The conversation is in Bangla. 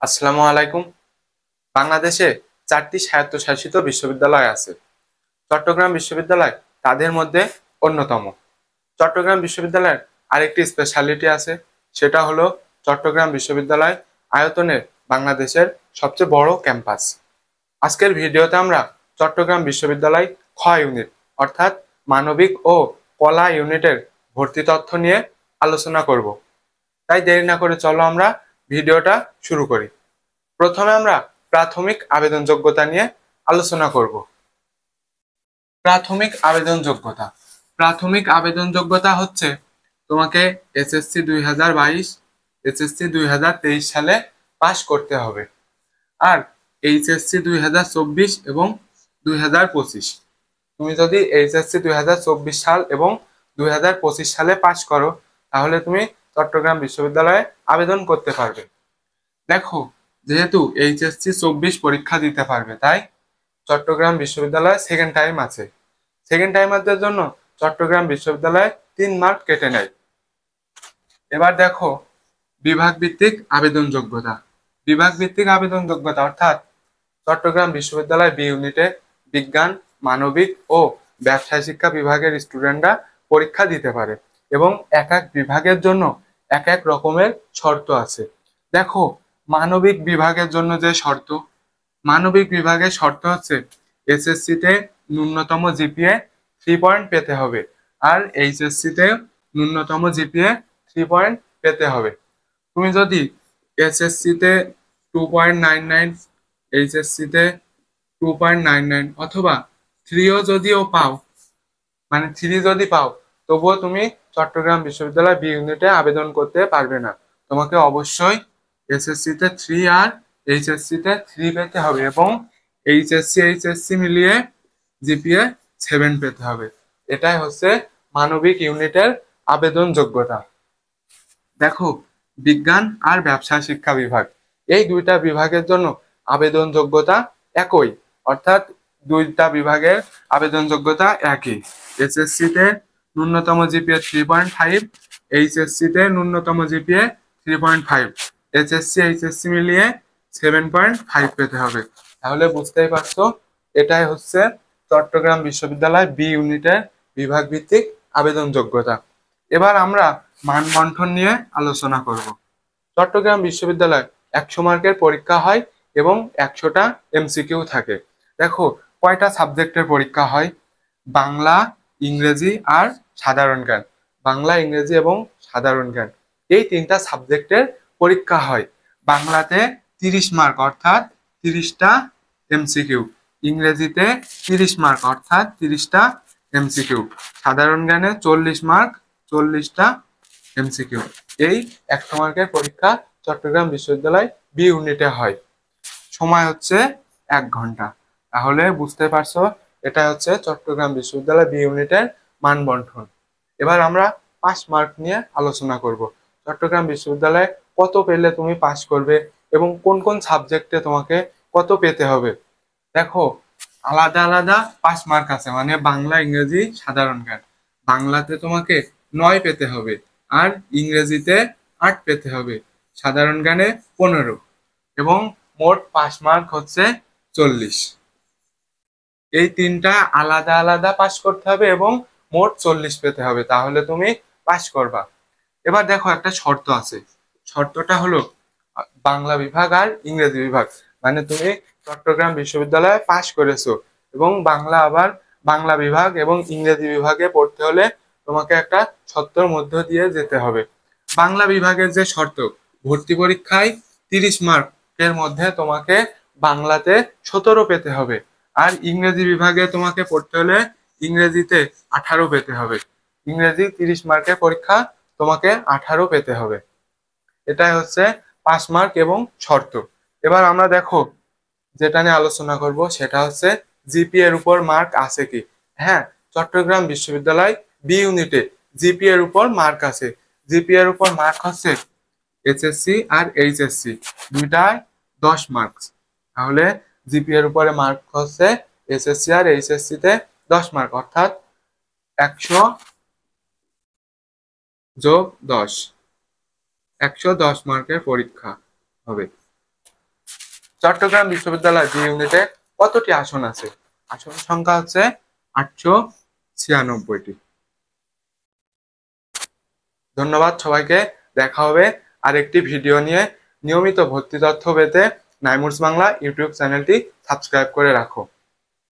আসসালামু আলাইকুম। বাংলাদেশে 4টি স্বায়ত্তশাসিত বিশ্ববিদ্যালয় আছে। চট্টগ্রাম বিশ্ববিদ্যালয় তাদের মধ্যে অন্যতম। চট্টগ্রাম বিশ্ববিদ্যালয়ের আরেকটি স্পেশালিটি আছে, সেটা হলো চট্টগ্রাম বিশ্ববিদ্যালয় আয়তনে বাংলাদেশের সবচেয়ে বড় ক্যাম্পাস। আজকের ভিডিওতে আমরা চট্টগ্রাম বিশ্ববিদ্যালয় খ ইউনিট অর্থাৎ মানবিক ও কলা ইউনিটের ভর্তি তথ্য নিয়ে আলোচনা করব। তাই দেরি না করে চলো আমরা ভিডিওটা শুরু করি। প্রথমে আমরা প্রাথমিক আবেদন যোগ্যতা নিয়ে আলোচনা করব। প্রাথমিক আবেদন যোগ্যতা হচ্ছে তোমাকে এসএসসি 2022, এসএসসি 2023 সালে পাশ করতে হবে। আর এইচএসসি 2024 এবং 2025, তুমি যদি এইচএসসি 2024 সাল এবং 2025 সালে পাশ করো তাহলে তুমি চট্টগ্রাম বিশ্ববিদ্যালয়ে আবেদন করতে পারবে। দেখো, যেহেতু এইচএসসি 24 পরীক্ষা দিতে পারবে, তাই চট্টগ্রাম বিশ্ববিদ্যালয়ে সেকেন্ড টাইম আছে। সেকেন্ড টাইমারদের জন্য চট্টগ্রাম বিশ্ববিদ্যালয়ে 3 মার্ক কেটে নেয়। এবার দেখো বিভাগ ভিত্তিক আবেদন যোগ্যতা অর্থাৎ চট্টগ্রাম বিশ্ববিদ্যালয় বি ইউনিটে বিজ্ঞান, মানবিক ও ব্যবসায় শিক্ষা বিভাগের স্টুডেন্টরা পরীক্ষা দিতে পারে এবং এক এক বিভাগের জন্য এক এক রকমের শর্ত আছে। দেখো, মানবিক বিভাগের জন্য যে মানবিক বিভাগের শর্ত হচ্ছে এসএসসি তে ন্যূনতম জিপিএ 3 পয়েন্ট পেতে হবে, আর এইচএসসি তে ন্যূনতম জিপিএ 3 পয়েন্ট পেতে হবে। তুমি যদি এসএসসি তে 2.99, এইচএসসি তে 2.99 অথবা 3ও যদিও পাও, মানে 3 যদি পাও, তবুও তুমি চট্টগ্রাম বিশ্ববিদ্যালয় বি ইউনিটে আবেদন করতে পারবে না। তোমাকে অবশ্যই এসএসসি তে 3 আর এইচএসসি তে 3 পেতে হবে এবং এইচএসসি মিলিয়ে জিপিএ 7 পেতে হবে। এটাই হচ্ছে মানবিক ইউনিটের আবেদন যোগ্যতা। দেখো, বিজ্ঞান আর ব্যবসা শিক্ষা বিভাগ, এই দুইটা বিভাগের জন্য আবেদন যোগ্যতা একই, অর্থাৎ দুইটা বিভাগের আবেদন যোগ্যতা একই। এসএসসি তে ন্যূনতম জিপিএ 3.5, এইচএসসি তে ন্যূনতম জিপিএ 3.5, এইচএসসি মিলিয়ে 7.5 পেতে হবে। তাহলে বুঝতেই পারছো, এটাই হচ্ছে চট্টগ্রাম বিশ্ববিদ্যালয় বি ইউনিটের বিভাগ ভিত্তিক আবেদন যোগ্যতা। এবার আমরা মানবন্টন নিয়ে আলোচনা করব। চট্টগ্রাম বিশ্ববিদ্যালয় 100 মার্কের পরীক্ষা হয় এবং 100টা এমসিকিউ থাকে। দেখো, কয়টা সাবজেক্টের পরীক্ষা হয়? বাংলা, ইংরেজি আর সাধারণ জ্ঞান। বাংলা, ইংরেজি এবং সাধারণ জ্ঞান, এই 3টা সাবজেক্টের পরীক্ষা হয়। বাংলাতে 30 মার্ক অর্থাৎ 30টা এমসিকিউ, ইংরেজিতে 30 মার্ক অর্থাৎ 30টা এমসিকিউ, সাধারণ জ্ঞানে 40 মার্ক, 40টা এমসিকিউ। এই 100 মার্কের পরীক্ষা চট্টগ্রাম বিশ্ববিদ্যালয় বি ইউনিটে হয়। সময় হচ্ছে 1 ঘন্টা। তাহলে বুঝতে পারছো, এটা হচ্ছে চট্টগ্রাম বিশ্ববিদ্যালয় বি ইউনিটের মানবন্টন। এবার আমরা পাস মার্ক নিয়ে আলোচনা করব। চট্টগ্রাম বিশ্ববিদ্যালয়ে কত পেলে তুমি পাস করবে এবং কোন কোন সাবজেক্টে তোমাকে কত পেতে হবে। দেখো, আলাদা আলাদা পাস মার্ক আছে, মানে বাংলা, ইংরেজি, সাধারণ জ্ঞান। বাংলাতে তোমাকে 9 পেতে হবে, আর ইংরেজিতে 8 পেতে হবে, সাধারণ জ্ঞানে 15 এবং মোট পাস মার্ক হচ্ছে 40। এই 3টা আলাদা আলাদা পাস করতে হবে এবং মোট 40 পেতে হবে, তাহলে তুমি পাস করবা। এবার দেখো, একটা শর্ত আছে। শর্তটা হলো বাংলা বিভাগ আর ইংরেজি বিভাগ, মানে তুমি চট্টগ্রাম বিশ্ববিদ্যালয়ে পাশ করেছো এবং বাংলা বিভাগ এবং ইংরেজি বিভাগে পড়তে হলে তোমাকে একটা শর্তের মধ্য দিয়ে যেতে হবে। বাংলা বিভাগের যে শর্ত, ভর্তি পরীক্ষায় 30 মার্কের মধ্যে তোমাকে বাংলাতে 17 পেতে হবে, আর ইংরেজি বিভাগে তোমাকে পড়তে হলে ইংরেজিতে 18 পেতে হবে। ইংরেজি 30 মার্কের পরীক্ষা, তোমাকে 18 পেতে হবে। এটাই হচ্ছে পাস মার্ক এবং শর্ত। এবার আমরা দেখো যেটা নিয়ে আলোচনা করব, সেটা হচ্ছে জিপিএ এর উপর মার্ক আছে কি। হ্যাঁ, চট্টগ্রাম বিশ্ববিদ্যালয় বি ইউনিটে জিপিএ এর উপর মার্ক আছে। জিপিএ এর উপর মার্ক হচ্ছে এসএসসি আর এইচএসসি দুইটায় 10 মার্কস। তাহলে জিপিএ এর উপরে মার্ক হচ্ছে এসএসসি আর এইচএসসি তে 10 মার্ক, অর্থাৎ 100 যোগ 10, 110 মার্কের পরীক্ষা হবে। চট্টগ্রাম বিশ্ববিদ্যালয় বি ইউনিটে কতটি আসন আছে? আসন সংখ্যা হচ্ছে 896টি। ধন্যবাদ সবাইকে। দেখা হবে আরেকটি ভিডিও নিয়ে। নিয়মিত ভর্তি তথ্য পেতে নাইমুরস বাংলা ইউটিউব চ্যানেলটি সাবস্ক্রাইব করে রাখো।